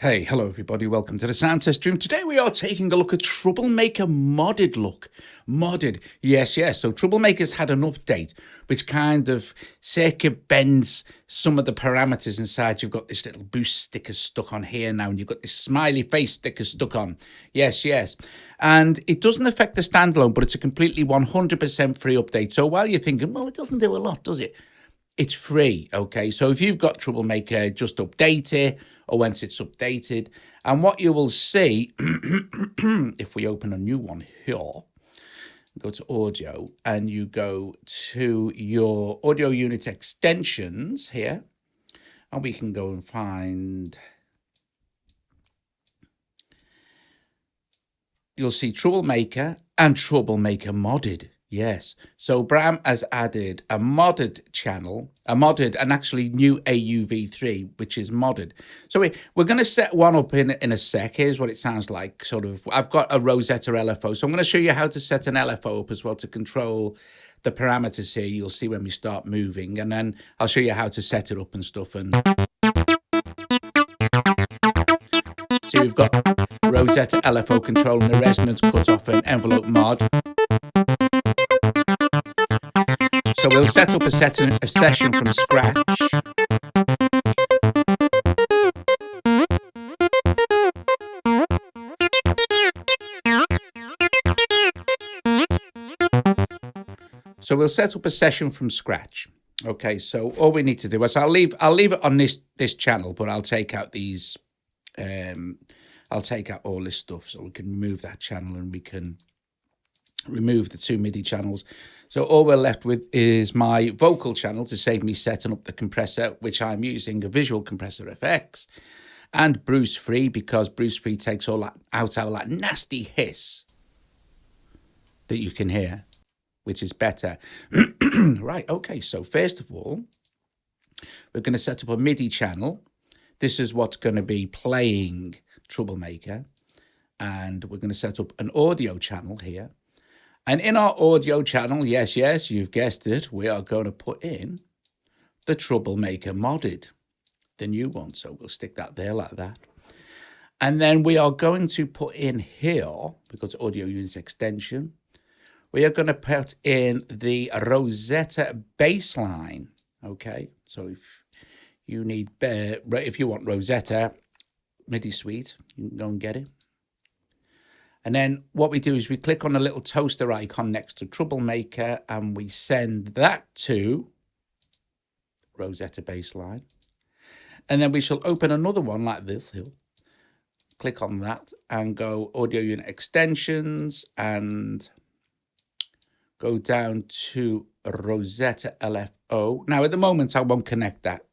Hey, hello everybody, welcome to the sound test stream. Today we are taking a look at Troublemaker Modded Modded, yes. So Troublemaker's had an update which kind of circumvents some of the parameters inside. You've got this little boost sticker stuck on here now, and you've got this smiley face sticker stuck on. Yes. And it doesn't affect the standalone, but it's a completely 100% free update. So while you're thinking, well, it doesn't do a lot, does it? It's free, okay? So if you've got Troublemaker, just update it, or once it's updated. And what you will see, if we open a new one here, go to audio, and you go to your audio unit extensions here, and we can go and find, you'll see Troublemaker and Troublemaker Modded. Yes, so Bram has added a modded channel, and actually new AUV3, which is modded. So we're going to set one up in a sec. Here's what it sounds like. I've got a Rozeta LFO, so I'm going to show you how to set an LFO up as well to control the parameters here. You'll see when we start moving, and then I'll show you how to set it up and stuff. And see, we've got Rozeta LFO controlling the resonance cutoff and envelope mod. So we'll set up a session from scratch. So we'll set up a session from scratch. Okay, so all we need to do is I'll leave it on this channel, but I'll take out these. I'll take out all this stuff, so we can remove that channel and we can remove the two MIDI channels. So all we're left with is my vocal channel to save me setting up the compressor, which I'm using a Visual Compressor FX, and Bruce Free, because Bruce Free takes all that out that nasty hiss that you can hear, which is better. Right, okay, so first of all, we're going to set up a MIDI channel. This is what's going to be playing Troublemaker, and we're going to set up an audio channel here. And in our audio channel, yes, you've guessed it, we are going to put in the Troublemaker Modded, the new one. So we'll stick that there like that. And then we are going to put in here, because audio unit extension, we are going to put in the Rozeta Bassline. Okay, so if you want Rozeta MIDI suite, you can go and get it. And then what we do is we click on the little toaster icon next to Troublemaker, and we send that to Rozeta Bassline. And then we shall open another one like this here. Click on that and go audio unit extensions and go down to Rozeta LFO. Now at the moment I won't connect that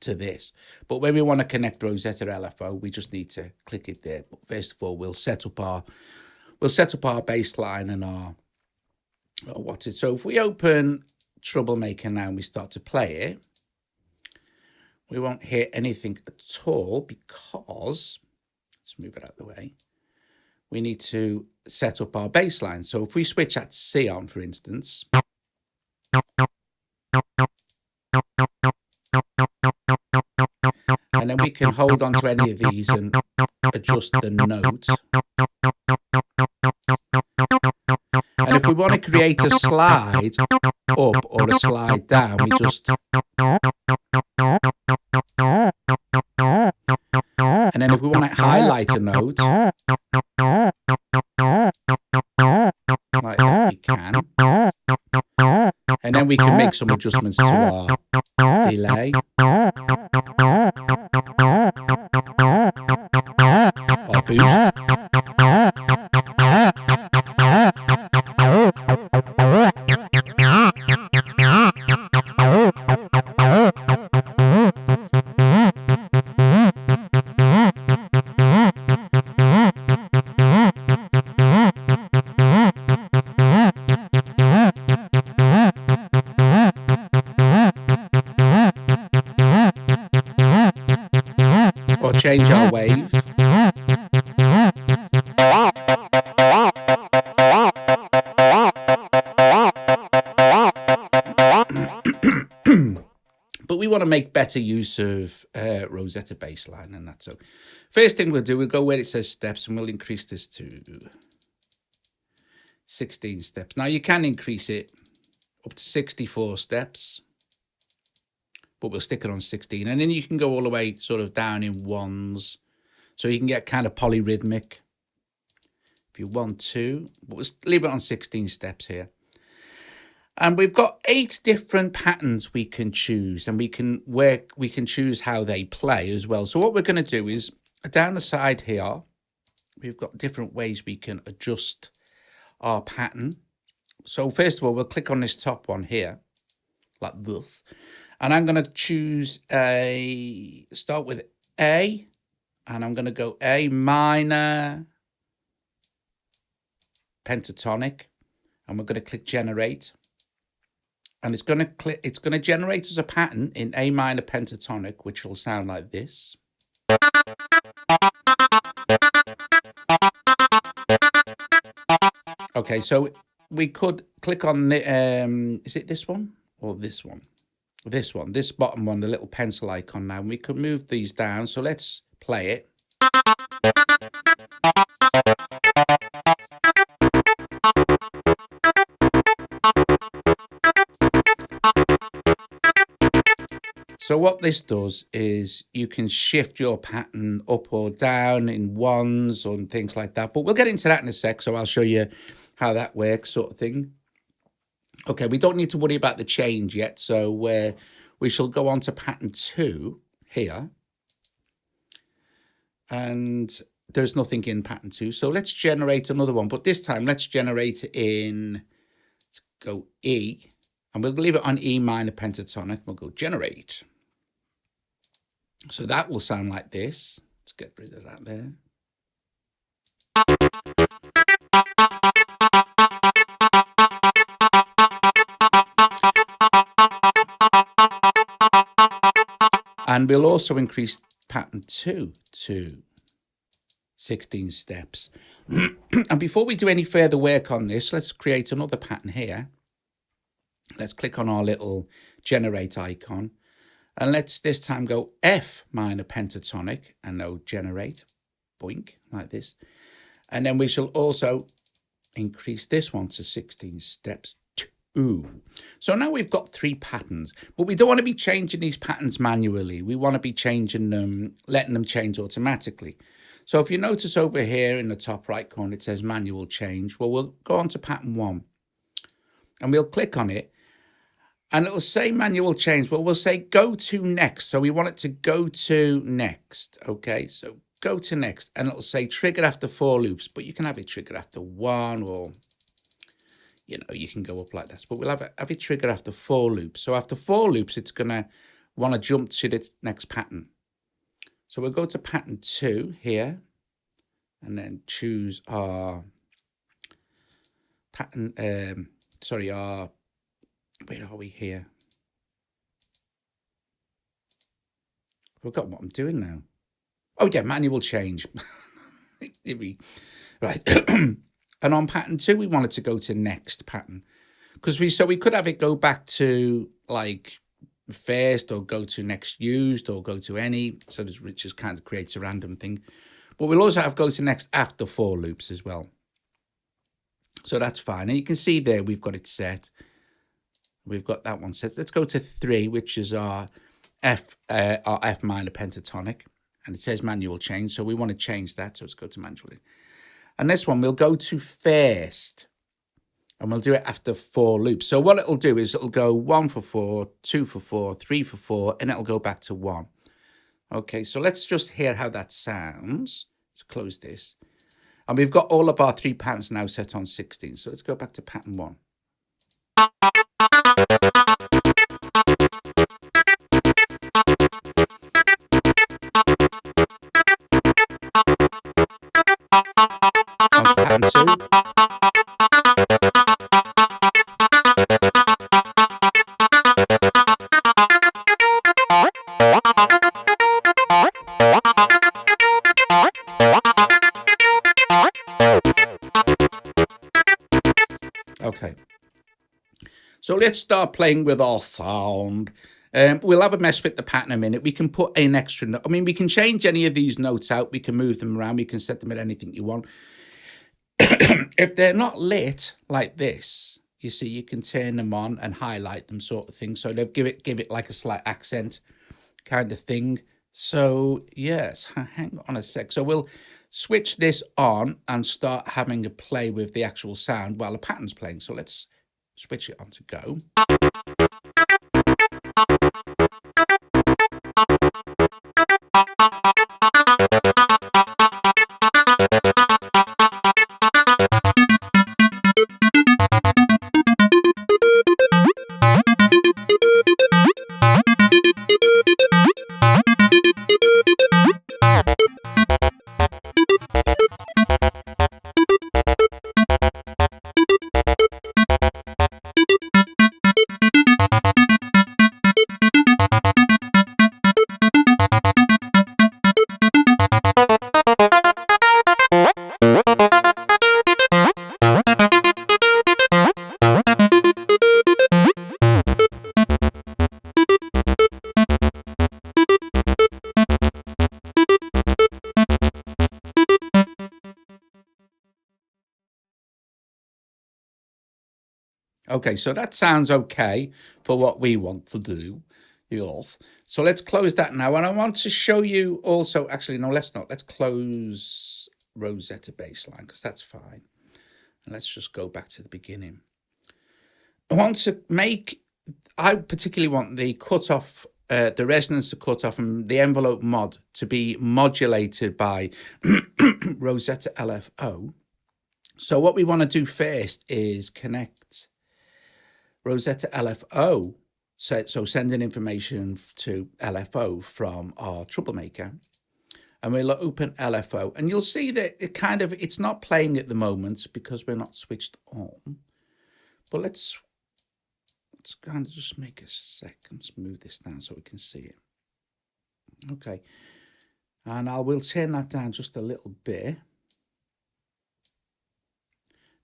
to this, but when we want to connect Rozeta LFO, we just need to click it there. But first of all, we'll set up our bassline and our so if we open Troublemaker now and we start to play it, we won't hear anything at all, because let's move it out of the way. We need to set up our bassline. So if we switch that C on, for instance, and then we can hold on to any of these and adjust the note. And if we want to create a slide up or a slide down, we just... And then if we want to highlight a note, like that, we can. And then we can make some adjustments to our delay, our boost, or change our wave. But we want to make better use of Rozeta bassline and that. So first thing we'll do, we'll go where it says steps and we'll increase this to 16 steps. Now you can increase it up to 64 steps, but we'll stick it on 16. And then you can go all the way sort of down in ones. So you can get kind of polyrhythmic if you want to, but we'll leave it on 16 steps here. And we've got 8 different patterns we can choose, and we can choose how they play as well. So what we're going to do is down the side here, we've got different ways we can adjust our pattern. So first of all, we'll click on this top one here, like this. And I'm going to choose start with A, and I'm going to go A minor pentatonic, and we're going to click generate. And it's going to generate as a pattern in A minor pentatonic, which will sound like this. Okay, so we could click on the, is it this one or this one? This bottom one, the little pencil icon now. And we could move these down. So let's play it. So what this does is you can shift your pattern up or down in ones or things like that. But we'll get into that in a sec, so I'll show you how that works, sort of thing. Okay, we don't need to worry about the change yet, so we shall go on to pattern 2 here. And there's nothing in pattern 2, so let's generate another one. But this time, let's generate it in, let's go E. And we'll leave it on E minor pentatonic. We'll go generate. So that will sound like this. Let's get rid of that there. And we'll also increase pattern 2 to 16 steps. And before we do any further work on this, let's create another pattern here. Let's click on our little generate icon. And let's this time go F minor pentatonic and now generate, boink, like this. And then we shall also increase this one to 16 steps. Ooh. So now we've got 3 patterns, but we don't want to be changing these patterns manually. We want to be changing them, letting them change automatically. So if you notice over here in the top right corner, it says manual change. Well, we'll go on to pattern 1 and we'll click on it. And it'll say manual change, but we'll say go to next. So we want it to go to next. Okay, so go to next. And it'll say trigger after 4 loops, but you can have it trigger after 1 or, you know, you can go up like that. But we'll have it trigger after 4 loops. So after 4 loops, it's going to want to jump to the next pattern. So we'll go to pattern 2 here and then choose our pattern, our, where are we here? I forgot what I'm doing now. Oh yeah, manual change. Right. And on pattern 2, we wanted to go to next pattern. Because we could have it go back to like first or go to next used or go to any. So it just kind of creates a random thing. But we'll also have go to next after 4 loops as well. So that's fine. And you can see there we've got it set. We've got that one set. Let's go to 3, which is our F minor pentatonic. And it says manual change. So we want to change that. So let's go to manual. And this one, we'll go to first. And we'll do it after 4 loops. So what it'll do is it'll go 1 for 4, 2 for 4, 3 for 4, and it'll go back to 1. Okay, so let's just hear how that sounds. Let's close this. And we've got all of our 3 patterns now set on 16. So let's go back to pattern 1. Pattern 2. Okay. So let's start playing with our sound. We'll have a mess with the pattern in a minute. We can put an extra note. I mean, we can change any of these notes out. We can move them around. We can set them at anything you want. If they're not lit like this, you see, you can turn them on and highlight them, sort of thing. So they'll give it like a slight accent kind of thing. So yes, hang on a sec. So we'll switch this on and start having a play with the actual sound while the pattern's playing. So let's switch it on to go. Okay, so that sounds okay for what we want to do. So let's close that now. And I want to show you also, actually, no, let's not. Let's close Rozeta bassline because that's fine. And let's just go back to the beginning. I particularly want the cutoff, the resonance to cut off and the envelope mod to be modulated by Rozeta LFO. So what we want to do first is connect Rozeta LFO, so sending information to LFO from our Troublemaker, and we'll open LFO, and you'll see that it's not playing at the moment because we're not switched on. But let's kind of just make a second, let's move this down so we can see it. Okay, and we'll turn that down just a little bit.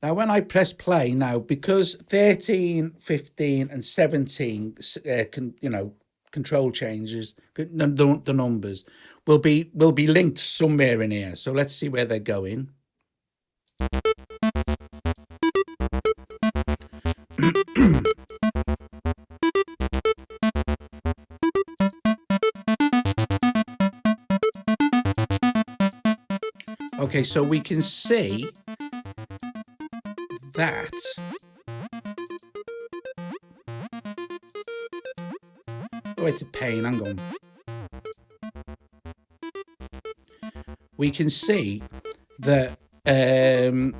Now, when I press play now, because 13, 15, and 17, control changes, the numbers will be linked somewhere in here. So let's see where they're going. Okay, so we can see that it's a pain. Hang on. We can see that parameter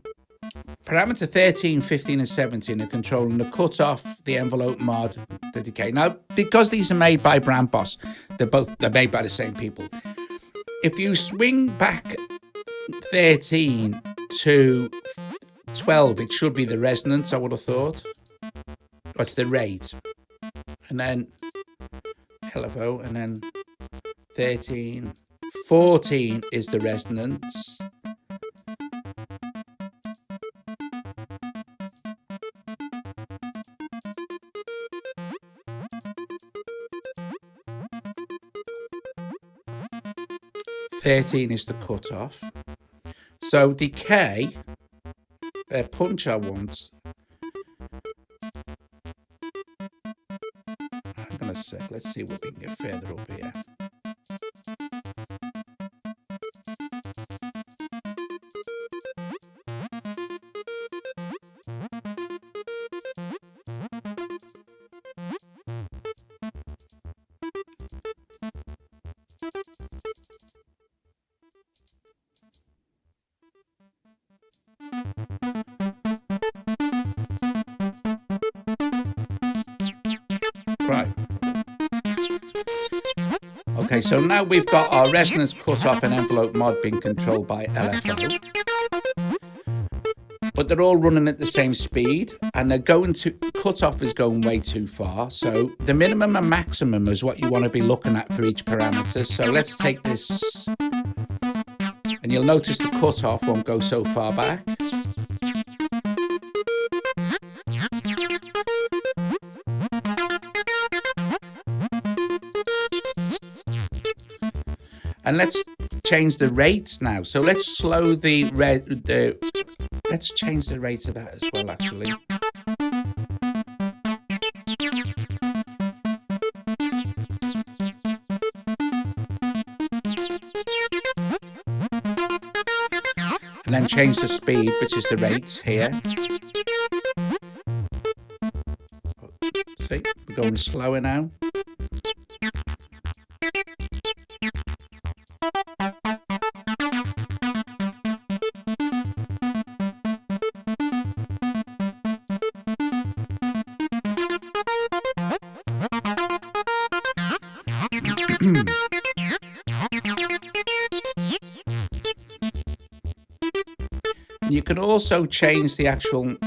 13, 15, and 17 are controlling the cutoff, the envelope mod, the decay. Now, because these are made by Brand Boss, they're made by the same people. If you swing back 13 to 12, it should be the resonance, I would have thought. What's the rate? And then LFO, and then 13. 14 is the resonance. $13 is the cutoff. So decay, punch I want. Hang on a sec, let's see what we can get further up here. Right. Okay, so now we've got our resonance cutoff and envelope mod being controlled by LFO. But they're all running at the same speed, and they're going to, cutoff is going way too far. So the minimum and maximum is what you want to be looking at for each parameter. So let's take this, and you'll notice the cutoff won't go so far back. And let's change the rates now. So let's slow let's change the rate of that as well, actually. And then change the speed, which is the rates here. See, we're going slower now. You can also change the actual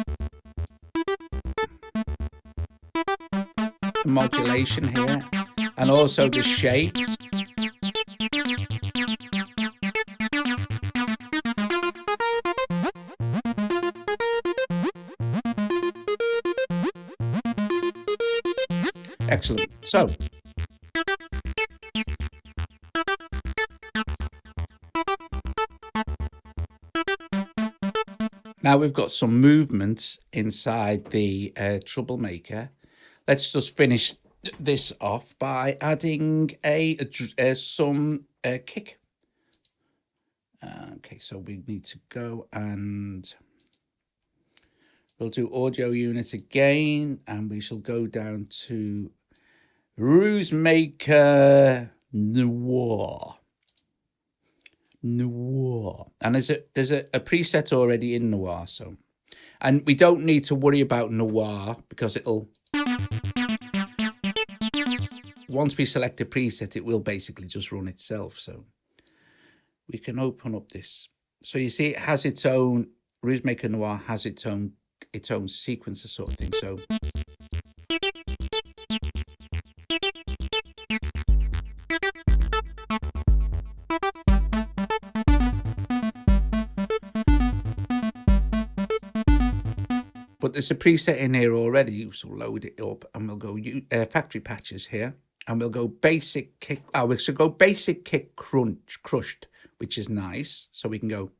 modulation here, and also the shape. Excellent. So now we've got some movements inside the Troublemaker. Let's just finish this off by adding some kick. Okay, so we need to go and we'll do audio unit again, and we shall go down to Rozeta Noir. And there's a preset already in Noir, so, and we don't need to worry about Noir because it'll, once we select a preset, it will basically just run itself. So we can open up this. So you see, it has its own, Rozeta Noir has its own sequencer sort of thing. So but there's a preset in here already, so we'll load it up and we'll go factory patches here, and we'll go basic kick. We should go basic kick crushed, which is nice. So we can go.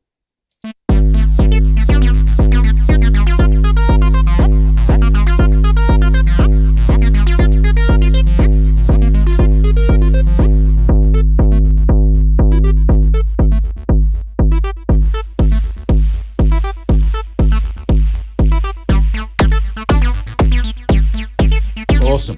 Awesome.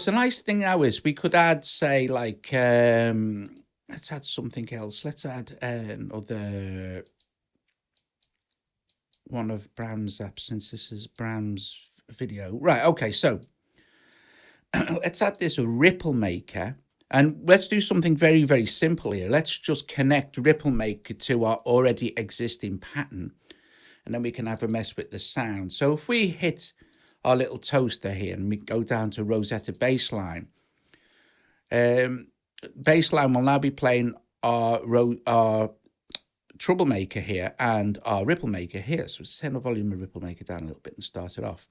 The nice thing now is we could add, say, like, let's add something else. Let's add another one of Bram's apps, since this is Bram's video. Right, okay, so let's add this ripple maker, and let's do something very, very simple here. Let's just connect ripple maker to our already existing pattern, and then we can have a mess with the sound. So if we hit our little toaster here and we go down to Rozeta Bassline, Bassline will now be playing our Troublemaker here and our ripple maker here. So let's turn the volume of ripple maker down a little bit and start it off.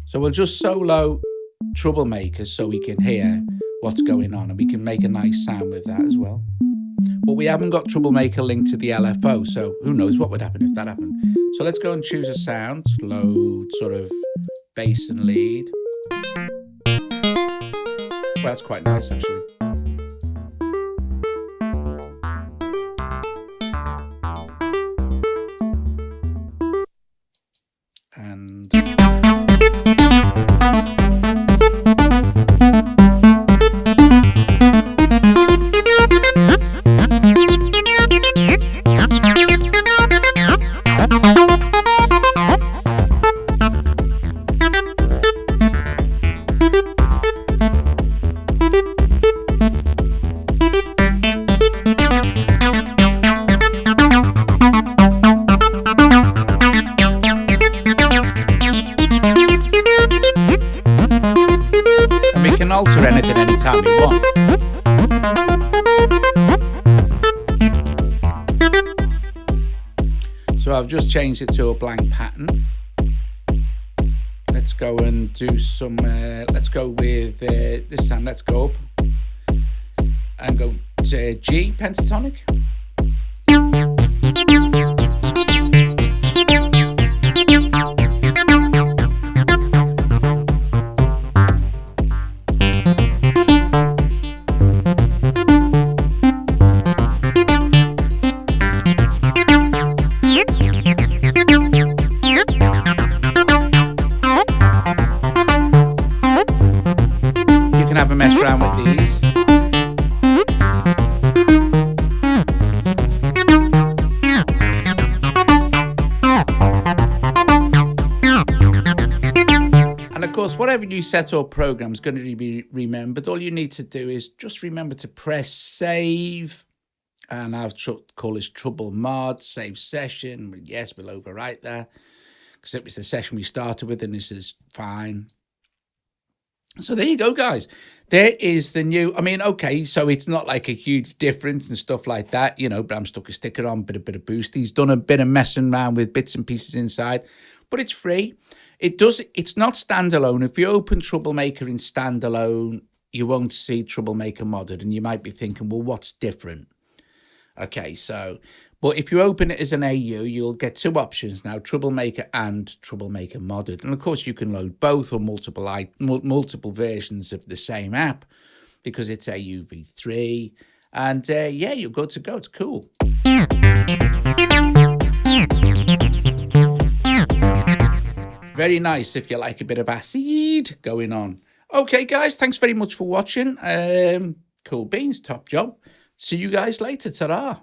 So we'll just solo Troublemaker so we can hear what's going on, and we can make a nice sound with that as well. But we haven't got Troublemaker linked to the LFO, so who knows what would happen if that happened. So let's go and choose a sound, load sort of bass and lead. Well, that's quite nice, actually. And we can alter anything anytime we want. So I've just changed it to a blank pattern. Let's go and do some, let's go with, this time let's go up and go to G pentatonic. Have a mess around with these. And of course, whatever you set up program is going to be remembered. All you need to do is just remember to press save. And I'll call this Trouble Mod, save session. Yes, we'll overwrite that because it was the session we started with, and this is fine. So there you go, guys. There is the new, I mean, okay, so it's not like a huge difference and stuff like that, you know, but I'm stuck a sticker on, bit of boost. He's done a bit of messing around with bits and pieces inside, but it's free. It's not standalone. If you open Troublemaker in standalone, you won't see Troublemaker Modded, and you might be thinking, well, what's different? Okay, so, but if you open it as an AU, you'll get two options now, Troublemaker and Troublemaker Modded. And of course, you can load both or multiple versions of the same app because it's AUV3. And yeah, you're good to go. It's cool. Very nice if you like a bit of acid going on. Okay, guys, thanks very much for watching. Cool beans, top job. See you guys later. Ta-ra.